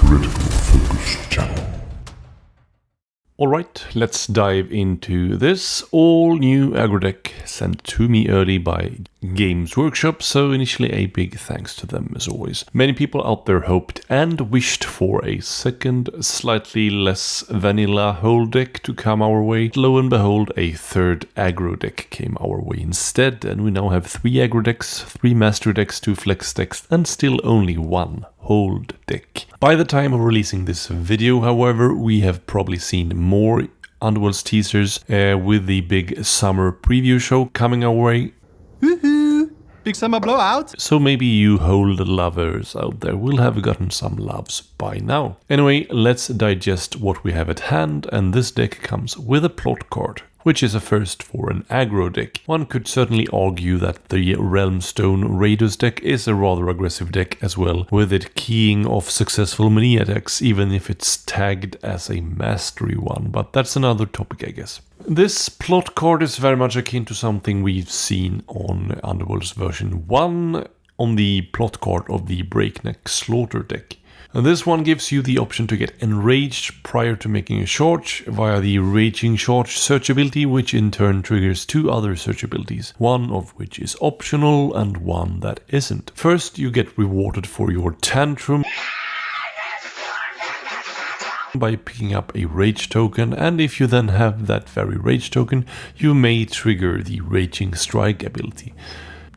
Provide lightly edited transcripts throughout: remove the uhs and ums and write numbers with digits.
critical focus channel. Alright, let's dive into this all new aggro deck sent to me early by Games Workshop, so initially a big thanks to them as always. Many people out there hoped and wished for a second, slightly less vanilla whole deck to come our way. Lo and behold, a third aggro deck came our way instead, and we now have 3 aggro decks, 3 master decks, 2 flex decks, and still only 1 hold deck. By the time of releasing this video, however, we have probably seen more Underworlds teasers with the big summer preview show coming our way. Woohoo! Big summer blowout! So maybe you hold lovers out there will have gotten some loves by now. Anyway, let's digest what we have at hand, and this deck comes with a plot card, which is a first for an aggro deck. One could certainly argue that the Realmstone Raiders deck is a rather aggressive deck as well, with it keying off successful melee attacks, even if it's tagged as a mastery one, but that's another topic, I guess. This plot card is very much akin to something we've seen on Underworlds version 1 on the plot card of the Breakneck Slaughter deck. And this one gives you the option to get enraged prior to making a charge via the Raging Charge search ability, which in turn triggers 2 other search abilities, one of which is optional and one that isn't. First, you get rewarded for your tantrum by picking up a rage token, and if you then have that very rage token, you may trigger the Raging Strike ability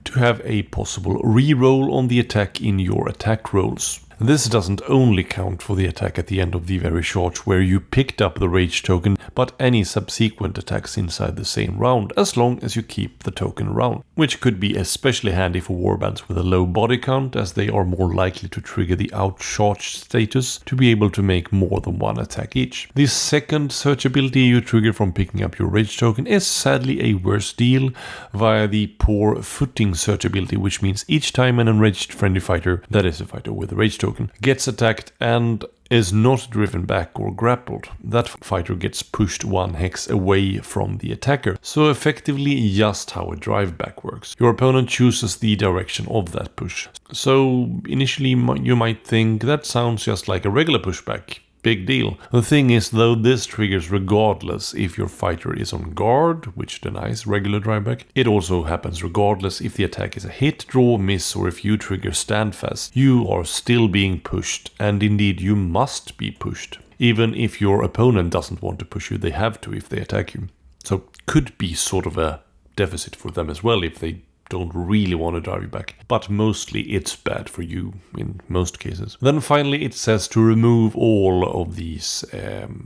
to have a possible reroll on the attack in your attack rolls. This doesn't only count for the attack at the end of the very charge where you picked up the rage token, but any subsequent attacks inside the same round, as long as you keep the token around, which could be especially handy for warbands with a low body count, as they are more likely to trigger the outcharged status to be able to make more than one attack each. The second search ability you trigger from picking up your rage token is sadly a worse deal via the poor footing search ability, which means each time an enraged friendly fighter, that is a fighter with a rage token, gets attacked and is not driven back or grappled, that fighter gets pushed 1 hex away from the attacker. So effectively just how a drive back works. Your opponent chooses the direction of that push. So initially you might think that sounds just like a regular pushback. Big deal. The thing is though, this triggers regardless if your fighter is on guard, which denies regular drawback. It also happens regardless if the attack is a hit, draw, miss, or if you trigger standfast. You are still being pushed, and indeed you must be pushed. Even if your opponent doesn't want to push you, they have to if they attack you. So could be sort of a deficit for them as well if they don't really want to drive you back, but mostly it's bad for you in most cases. Then finally it says to remove all of these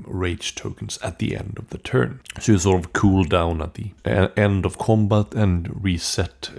rage tokens at the end of the turn. So you sort of cool down at the end of combat and reset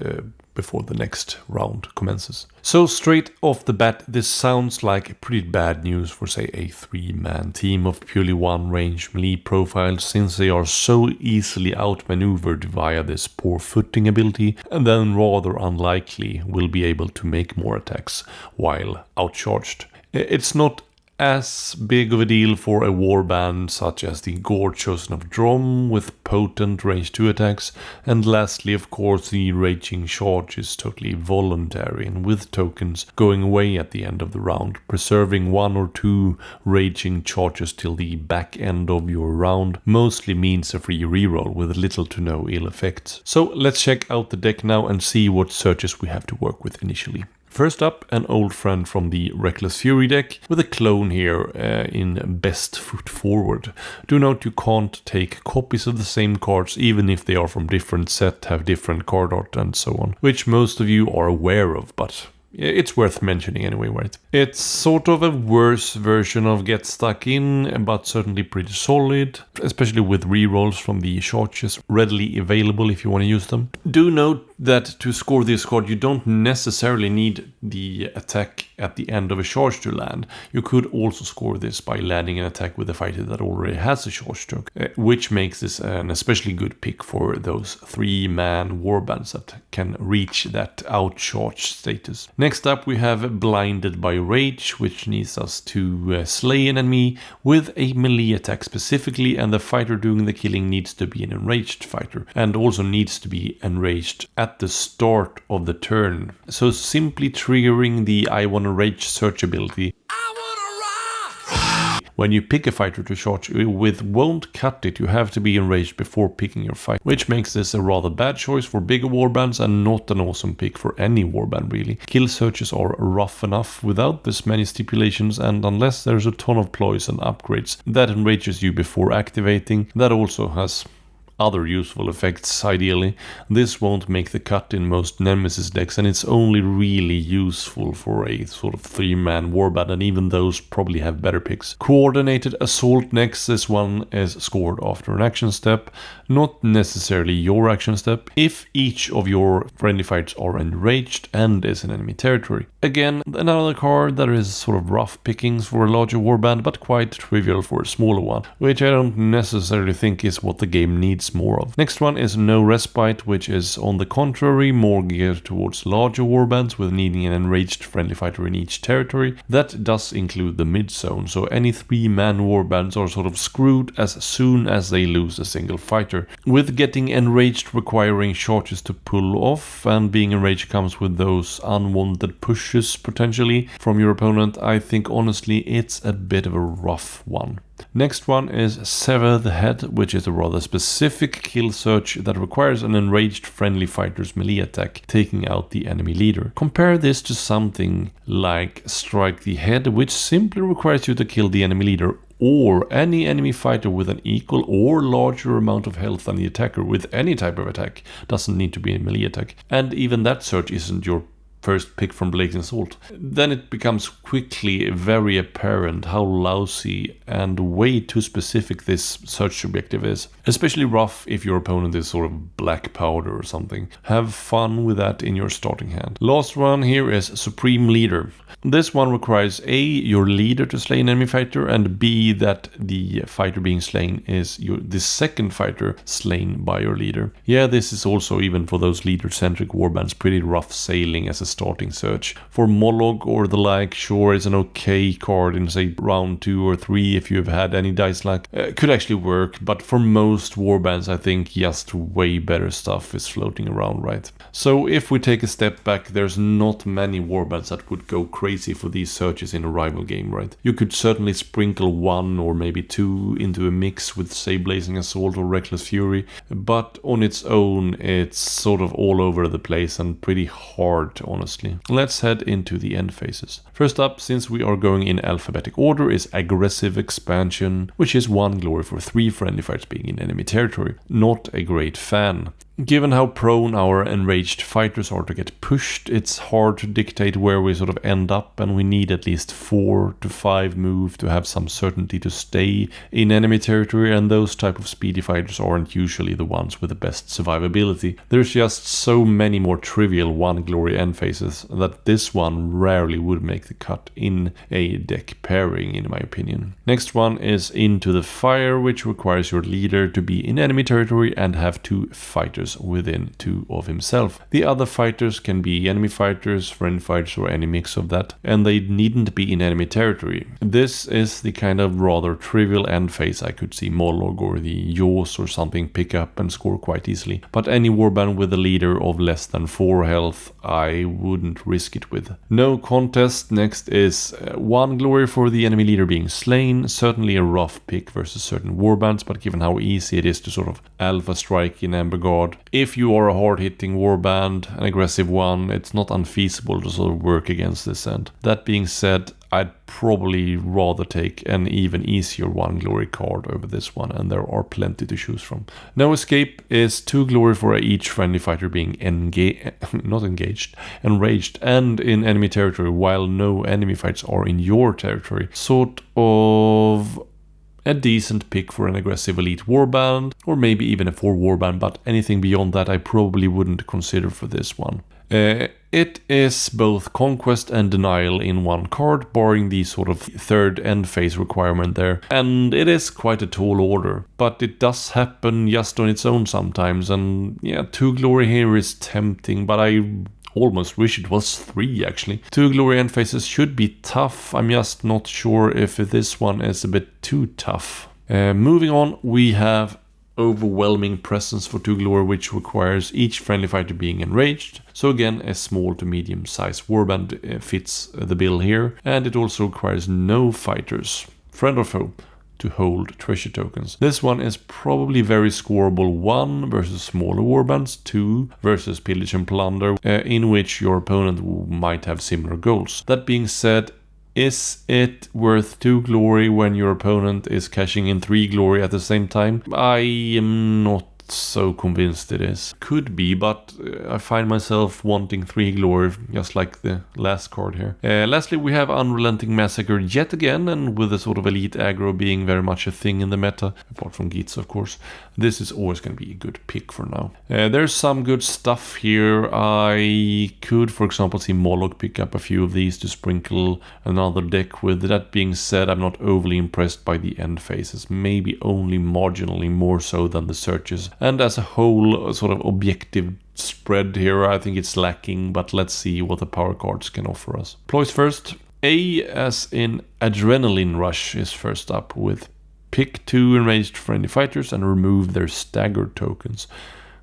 before the next round commences. So straight off the bat, this sounds like pretty bad news for, say, a 3-man team of purely 1-range melee profiles, since they are so easily outmaneuvered via this poor footing ability, and then rather unlikely will be able to make more attacks while outcharged. It's not as big of a deal for a warband such as the Gore Chosen of Drom with potent range 2 attacks, and lastly of course the Raging Charge is totally voluntary and with tokens going away at the end of the round, preserving 1 or 2 Raging Charges till the back end of your round mostly means a free reroll with little to no ill effects. So let's check out the deck now and see what searches we have to work with initially. First up, an old friend from the Reckless Fury deck, with a clone here in Best Foot Forward. Do note you can't take copies of the same cards even if they are from different set, have different card art and so on, which most of you are aware of, but it's worth mentioning anyway, right? It's sort of a worse version of Get Stuck In, but certainly pretty solid, especially with rerolls from the charges readily available if you want to use them. Do note that to score this card you don't necessarily need the attack at the end of a charge to land. You could also score this by landing an attack with a fighter that already has a charge token, which makes this an especially good pick for those 3-man warbands that can reach that outcharged status. Next up we have Blinded by Rage, which needs us to slay an enemy with a melee attack specifically, and the fighter doing the killing needs to be an enraged fighter, and also needs to be enraged at the start of the turn. So simply triggering the I Wanna Rage search ability when you pick a fighter to charge with won't cut it, you have to be enraged before picking your fight, which makes this a rather bad choice for bigger warbands and not an awesome pick for any warband really. Kill searches are rough enough without this many stipulations, and unless there's a ton of ploys and upgrades that enrages you before activating, that also has other useful effects ideally. This won't make the cut in most Nemesis decks, and it's only really useful for a sort of 3-man warband, and even those probably have better picks. Coordinated Assault next. This one is scored after an action step, not necessarily your action step, if each of your friendly fights are enraged and is in enemy territory. Again, another card that is sort of rough pickings for a larger warband, but quite trivial for a smaller one, which I don't necessarily think is what the game needs more of. Next one is No Respite, which is on the contrary more geared towards larger warbands with needing an enraged friendly fighter in each territory. That does include the mid zone, so any 3-man warbands are sort of screwed as soon as they lose a single fighter, with getting enraged requiring charges to pull off, and being enraged comes with those unwanted pushes potentially from your opponent. I think honestly it's a bit of a rough one. Next one is Sever the Head, which is a rather specific kill search that requires an enraged friendly fighter's melee attack, taking out the enemy leader. Compare this to something like Strike the Head, which simply requires you to kill the enemy leader or any enemy fighter with an equal or larger amount of health than the attacker with any type of attack. Doesn't need to be a melee attack. And even that search isn't your first pick from Blazing Salt. Then it becomes quickly very apparent how lousy and way too specific this search objective is. Especially rough if your opponent is sort of black powder or something. Have fun with that in your starting hand. Last one here is Supreme Leader. This one requires A, your leader to slay an enemy fighter, and B, that the fighter being slain is the second fighter slain by your leader. Yeah, this is also, even for those leader-centric warbands, pretty rough sailing as a starting search. For Moloch or the like, sure, it's an okay card in say round 2 or 3 if you've had any dice luck. Could actually work, but for most warbands I think just way better stuff is floating around, right? So if we take a step back, there's not many warbands that would go crazy for these searches in a rival game, right? You could certainly sprinkle 1 or maybe 2 into a mix with say Blazing Assault or Reckless Fury, but on its own it's sort of all over the place and pretty hard, honestly. Let's head into the end phases. First up, since we are going in alphabetic order, is Aggressive Expansion, which is 1 glory for 3 friendly fights being in enemy territory. Not a great fan. Given how prone our enraged fighters are to get pushed, it's hard to dictate where we sort of end up, and we need at least 4 to 5 move to have some certainty to stay in enemy territory, and those type of speedy fighters aren't usually the ones with the best survivability. There's just so many more trivial 1 glory end phases that this one rarely would make the cut in a deck pairing, in my opinion. Next one is Into the Fire, which requires your leader to be in enemy territory and have 2 fighters within 2 of himself. The other fighters can be enemy fighters, friend fighters, or any mix of that, and they needn't be in enemy territory. This is the kind of rather trivial end phase I could see Moloch or the Jaws or something pick up and score quite easily, but any warband with a leader of less than 4 health I wouldn't risk it with. No Contest next is 1 glory for the enemy leader being slain, certainly a rough pick versus certain warbands, but given how easy it is to sort of alpha strike in Embergard, if you are a hard-hitting warband, an aggressive one, it's not unfeasible to sort of work against this end. That being said, I'd probably rather take an even easier 1 glory card over this one, and there are plenty to choose from. No Escape is 2 glory for each friendly fighter being enraged and in enemy territory, while no enemy fights are in your territory. Sort of a decent pick for an aggressive elite warband, or maybe even a 4 warband, but anything beyond that I probably wouldn't consider for this one. It is both Conquest and Denial in 1 card, barring the sort of 3rd end phase requirement there, and it is quite a tall order, but it does happen just on its own sometimes, and yeah, 2 glory here is tempting, but I almost wish it was 3 actually. 2 glory end phases should be tough, I'm just not sure if this one is a bit too tough. Moving on, we have Overwhelming Presence for 2 glory, which requires each friendly fighter being enraged. So again, a small to medium sized warband fits the bill here, and it also requires no fighters. friend or foe, to hold treasure tokens. This one is probably very scoreable. 1 versus smaller warbands, 2 versus pillage and plunder, in which your opponent might have similar goals. That being said, is it worth 2 glory when your opponent is cashing in 3 glory at the same time? I am not so convinced it is. Could be, but I find myself wanting 3 glory, just like the last card here. Lastly, we have Unrelenting Massacre yet again, and with the sort of elite aggro being very much a thing in the meta, apart from Geats of course, this is always going to be a good pick for now. There's some good stuff here. I could, for example, see Moloch pick up a few of these to sprinkle another deck with. That being said, I'm not overly impressed by the end phases, maybe only marginally more so than the searches. And as a whole, sort of objective spread here, I think it's lacking, but let's see what the power cards can offer us. Ploys first. A, as in Adrenaline Rush, is first up with pick 2 enraged friendly fighters and remove their staggered tokens.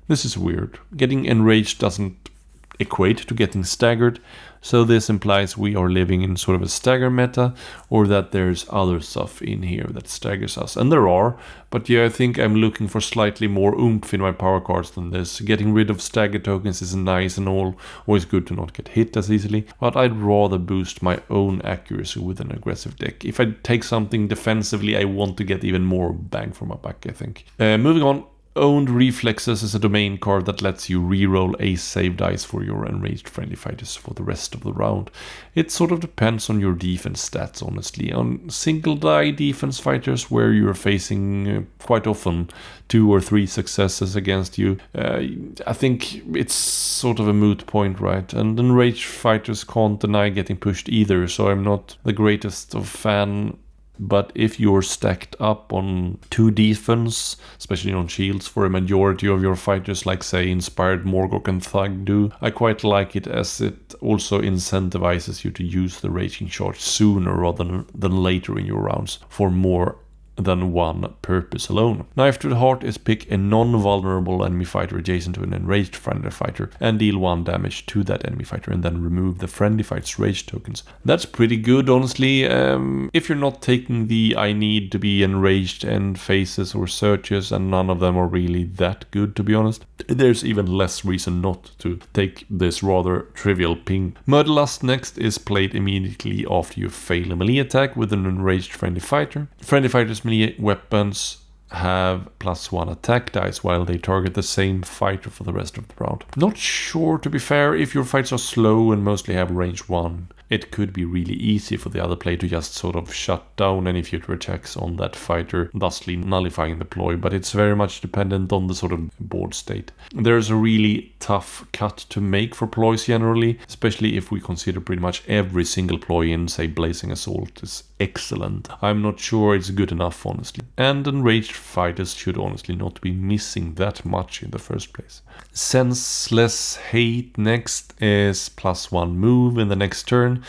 This is weird. Getting enraged doesn't equate to getting staggered, so this implies we are living in sort of a stagger meta, or that there's other stuff in here that staggers us. And there are, but yeah, I think I'm looking for slightly more oomph in my power cards than this. Getting rid of stagger tokens is nice and all, always good to not get hit as easily, but I'd rather boost my own accuracy with an aggressive deck. If I take something defensively, I want to get even more bang for my buck, I think. Moving on. Owned Reflexes is a domain card that lets you reroll a save dice for your enraged friendly fighters for the rest of the round. It sort of depends on your defense stats, honestly. On single die defense fighters where you're facing quite often 2 or 3 successes against you, I think it's sort of a moot point, right? And enraged fighters can't deny getting pushed either, so I'm not the greatest of fan. But if you're stacked up on 2 defense, especially on shields, for a majority of your fighters, like say Inspired Morgok and Thug do, I quite like it, as it also incentivizes you to use the Raging Charge sooner rather than later in your rounds for more than one purpose alone. Knife to the Heart is pick a non-vulnerable enemy fighter adjacent to an enraged friendly fighter and deal 1 damage to that enemy fighter, and then remove the friendly fighter's rage tokens. That's pretty good, honestly. If you're not taking the I need to be enraged end phases or searches, and none of them are really that good, to be honest, there's even less reason not to take this rather trivial ping. Murderlust next is played immediately after you fail a melee attack with an enraged friendly fighter. Friendly fighters melee weapons have +1 attack dice while they target the same fighter for the rest of the round. Not sure, to be fair, if your fights are slow and mostly have range 1. It could be really easy for the other player to just sort of shut down any future attacks on that fighter, thusly nullifying the ploy, but it's very much dependent on the sort of board state. There's a really tough cut to make for ploys generally, especially if we consider pretty much every single ploy in, say, Blazing Assault is excellent. I'm not sure it's good enough, honestly. And enraged fighters should honestly not be missing that much in the first place. Senseless Hate next is +1 move in the next turn,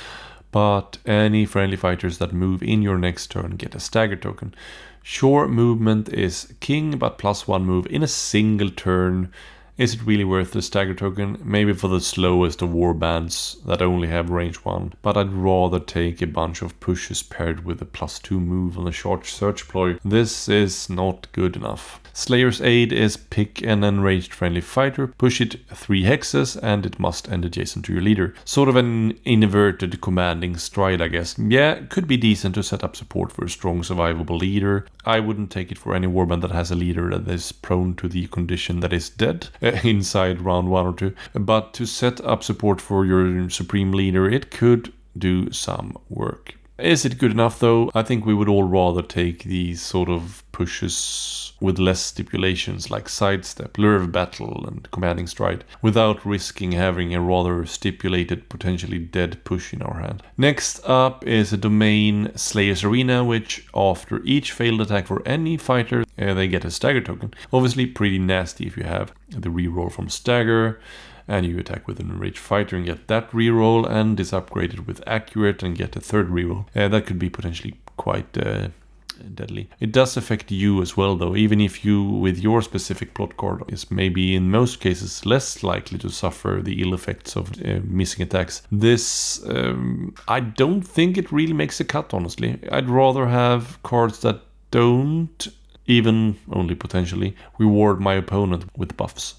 but any friendly fighters that move in your next turn get a stagger token. Sure, movement is king, but +1 move in a single turn. Is it really worth the stagger token? Maybe for the slowest of warbands that only have range 1, but I'd rather take a bunch of pushes paired with a +2 move on the short search ploy. This is not good enough. Slayer's Aid is pick an enraged friendly fighter, push it 3 hexes, and it must end adjacent to your leader. Sort of an inverted commanding stride, I guess. Yeah, could be decent to set up support for a strong survivable leader. I wouldn't take it for any warband that has a leader that is prone to the condition that is dead inside round 1 or 2. But to set up support for your supreme leader, it could do some work. Is it good enough though? I think we would all rather take these sort of pushes with less stipulations like sidestep, lure of battle and commanding stride, without risking having a rather stipulated, potentially dead push in our hand. Next up is a domain, Slayer's Arena, which after each failed attack for any fighter, they get a stagger token. Obviously pretty nasty if you have the reroll from stagger, and you attack with an enraged fighter and get that reroll, and is upgraded with accurate and get a third reroll. That could be potentially quite deadly. It does affect you as well, though, even if you, with your specific plot card, is maybe in most cases less likely to suffer the ill effects of missing attacks. This, I don't think it really makes a cut, honestly. I'd rather have cards that don't, even only potentially, reward my opponent with buffs.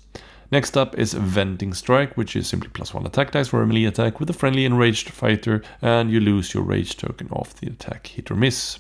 Next up is Venting Strike, which is simply +1 attack dice for a melee attack with a friendly enraged fighter, and you lose your rage token off the attack, hit or miss.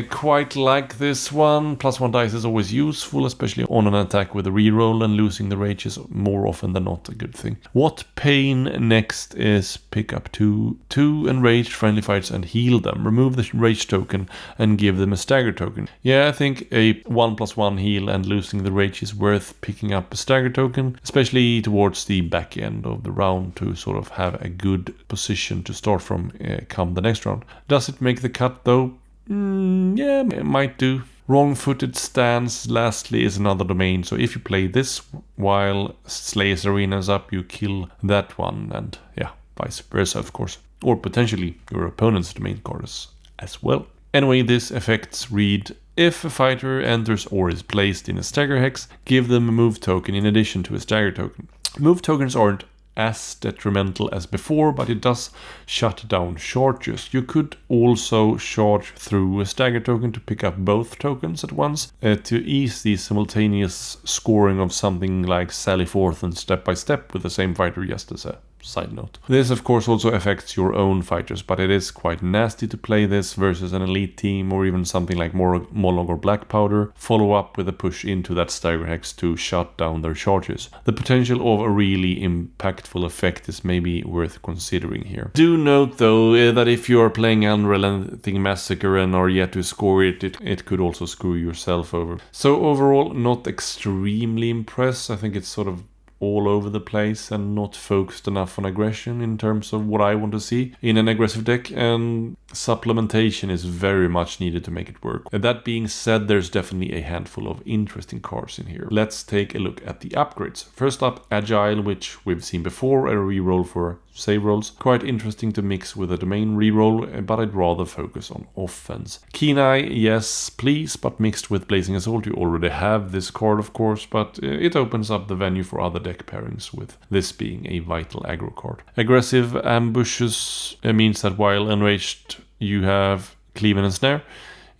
Quite like this one. +1 dice is always useful, especially on an attack with a reroll, and losing the rage is more often than not a good thing. What Pain next is pick up two enraged friendly fighters and heal them. Remove the rage token and give them a stagger token. Yeah, I think a 1+1 heal and losing the rage is worth picking up a stagger token, especially towards the back end of the round to sort of have a good position to start from come the next round. Does it make the cut though? Yeah, it might do. Wrong-footed stance, lastly, is another domain. So if you play this while Slayer's Arena is up, you kill that one, and yeah, vice versa, of course. Or potentially your opponent's domain cards as well. Anyway, this effects read: if a fighter enters or is placed in a stagger hex, give them a move token in addition to a stagger token. Move tokens aren't as detrimental as before, but it does shut down charges. You could also charge through a stagger token to pick up both tokens at once to ease the simultaneous scoring of something like Sally Forth and Step by Step with the same fighter, just as a side note. This of course also affects your own fighters, but it is quite nasty to play this versus an elite team or even something like Mollog or Black Powder. Follow up with a push into that stagger hex to shut down their charges. The potential of a really impactful effect is maybe worth considering here. Do note though that if you are playing Unrelenting Massacre and are yet to score it could also screw yourself over. So overall, not extremely impressed. I think it's sort of all over the place and not focused enough on aggression in terms of what I want to see in an aggressive deck, and supplementation is very much needed to make it work. That being said, there's definitely a handful of interesting cards in here. Let's take a look at the upgrades. First up, Agile, which we've seen before, a reroll for save rolls. Quite interesting to mix with a domain reroll, but I'd rather focus on offense. Keen Eye, yes please, but mixed with Blazing Assault. You already have this card of course, but it opens up the venue for other deck pairings, with this being a vital aggro card. Aggressive Ambushes means that while enraged you have Cleave and Snare.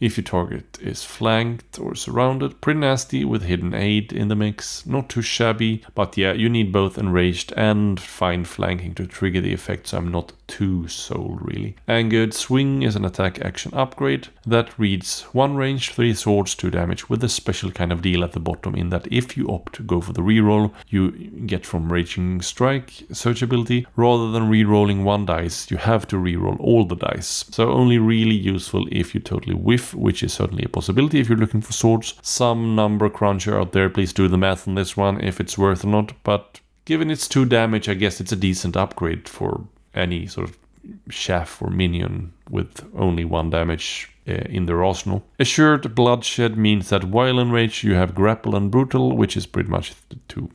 If your target is flanked or surrounded, pretty nasty with Hidden Aid in the mix. Not too shabby, but yeah, you need both enraged and fine flanking to trigger the effect, so I'm not too sold really. Angered Swing is an attack action upgrade that reads 1 range, 3 swords, 2 damage, with a special kind of deal at the bottom in that if you opt to go for the reroll, you get from Raging Strike search ability. Rather than rerolling 1 dice, you have to reroll all the dice. So only really useful if you totally whiff, which is certainly a possibility if you're looking for swords. Some number cruncher out there, please do the math on this one if it's worth or not, but given its 2 damage, I guess it's a decent upgrade for any sort of chaff or minion with only 1 damage in their arsenal. Assured Bloodshed means that while enraged you have Grapple and Brutal, which is pretty much the 2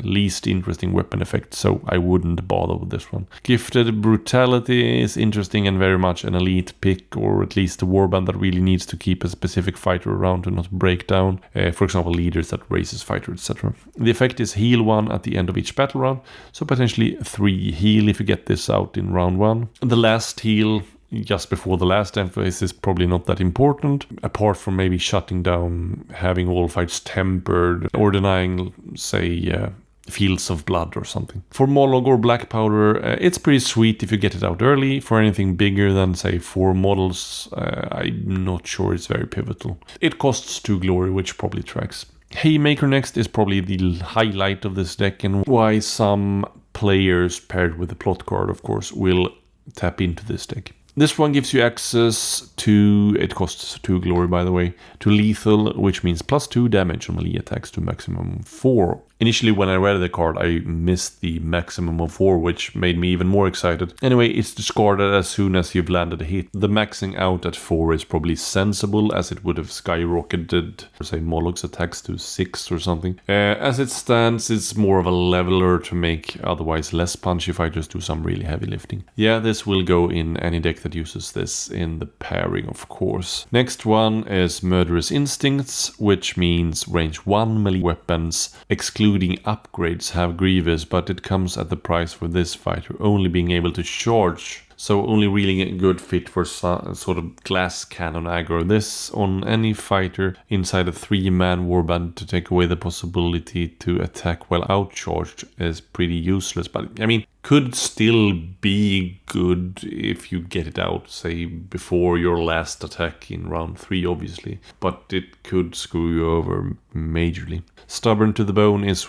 least interesting weapon effects, so I wouldn't bother with this one. Gifted Brutality is interesting and very much an elite pick, or at least a warband that really needs to keep a specific fighter around to not break down, for example leaders that raises fighter, etc. The effect is heal 1 at the end of each battle round, so potentially 3 heal if you get this out in round 1. The last heal just before the last emphasis is probably not that important, apart from maybe shutting down having all fights tempered or denying, say, Fields of Blood or something. For Mollog or Black Powder, it's pretty sweet if you get it out early. For anything bigger than, say, 4 models, I'm not sure it's very pivotal. It costs 2 glory, which probably tracks. Haymaker next is probably the highlight of this deck, and why some players paired with the plot card, of course, will tap into this deck. This one gives you access to, it costs 2 glory by the way, to lethal, which means +2 damage on melee attacks to maximum 4. Initially, when I read the card, I missed the maximum of 4, which made me even more excited. Anyway, it's discarded as soon as you've landed a hit. The maxing out at 4 is probably sensible, as it would have skyrocketed, say, Moloch's attacks to 6 or something. As it stands, it's more of a leveler to make otherwise less punchy fighters do some really heavy lifting. Yeah, this will go in any deck that uses this in the pairing, of course. Next one is Murderous Instincts, which means range 1 melee weapons, excluding upgrades, have Grievous, but it comes at the price for this fighter only being able to charge. So only really a good fit for sort of glass cannon aggro. This on any fighter inside a 3-man warband to take away the possibility to attack while outcharged is pretty useless. But I mean, could still be good if you get it out, say, before your last attack in round 3, obviously. But it could screw you over majorly. Stubborn to the Bone is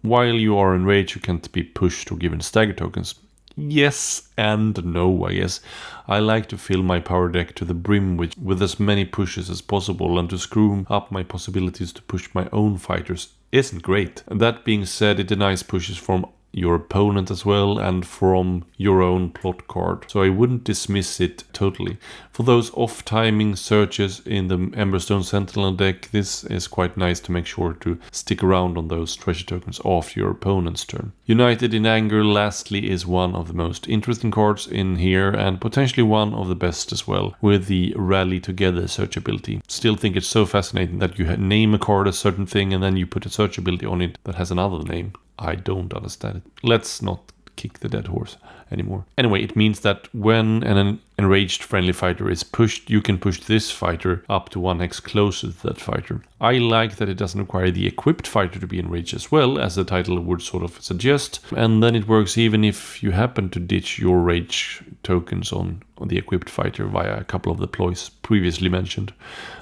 while you are in rage, you can't be pushed or given stagger tokens. Yes and no, I guess. I like to fill my power deck to the brim with as many pushes as possible, and to screw up my possibilities to push my own fighters isn't great. That being said, it denies pushes from your opponent as well and from your own plot card, so I wouldn't dismiss it totally. For those off-timing searches in the Emberstone Sentinel deck, this is quite nice to make sure to stick around on those treasure tokens after your opponent's turn. United in Anger, lastly, is one of the most interesting cards in here and potentially one of the best as well, with the Rally Together search ability. Still think it's so fascinating that you name a card a certain thing and then you put a search ability on it that has another name. I don't understand it. Let's not kick the dead horse anymore. Anyway, it means that when an enraged friendly fighter is pushed, you can push this fighter up to 1x closer to that fighter. I like that it doesn't require the equipped fighter to be enraged as well, as the title would sort of suggest, and then it works even if you happen to ditch your rage tokens on the equipped fighter via a couple of the ploys previously mentioned.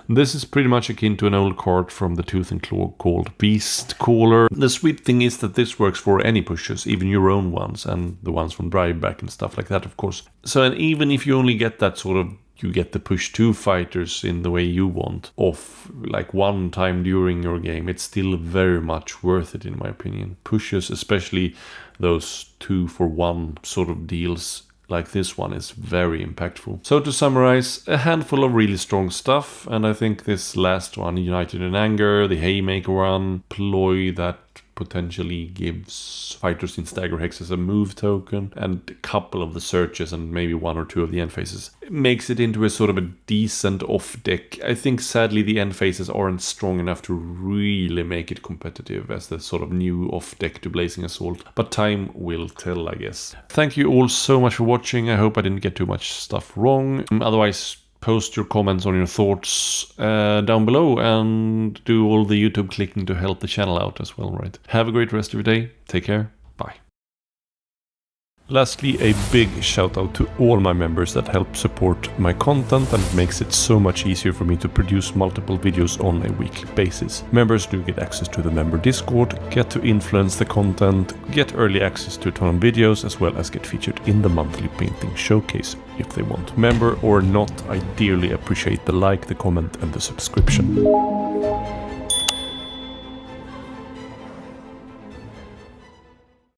This is pretty much akin to an old card from the Tooth and Claw called Beast Caller. The sweet thing is that this works for any pushes, even your own ones, and the ones from Driveback and stuff like that, of course. So, and even if you only get that sort of, you get the push 2 fighters in the way you want off like one time during your game, it's still very much worth it in my opinion. Pushes, especially those 2-for-1 sort of deals like this one, is very impactful. So to summarize, a handful of really strong stuff, and I think this last one, United in Anger, the Haymaker one, ploy that potentially gives fighters in Stagger Hexes a move token, and a couple of the searches and maybe 1 or 2 of the end phases, it makes it into a sort of a decent off deck. I think sadly the end phases aren't strong enough to really make it competitive as the sort of new off deck to Blazing Assault, but time will tell, I guess. Thank you all so much for watching. I hope I didn't get too much stuff wrong. Otherwise, post your comments on your thoughts down below, and do all the YouTube clicking to help the channel out as well, right? Have a great rest of your day. Take care. Bye. Lastly, a big shout out to all my members that help support my content and makes it so much easier for me to produce multiple videos on a weekly basis. Members do get access to the member Discord, get to influence the content, get early access to a ton of videos, as well as get featured in the monthly painting showcase if they want. Member or not, I dearly appreciate the like, the comment and the subscription.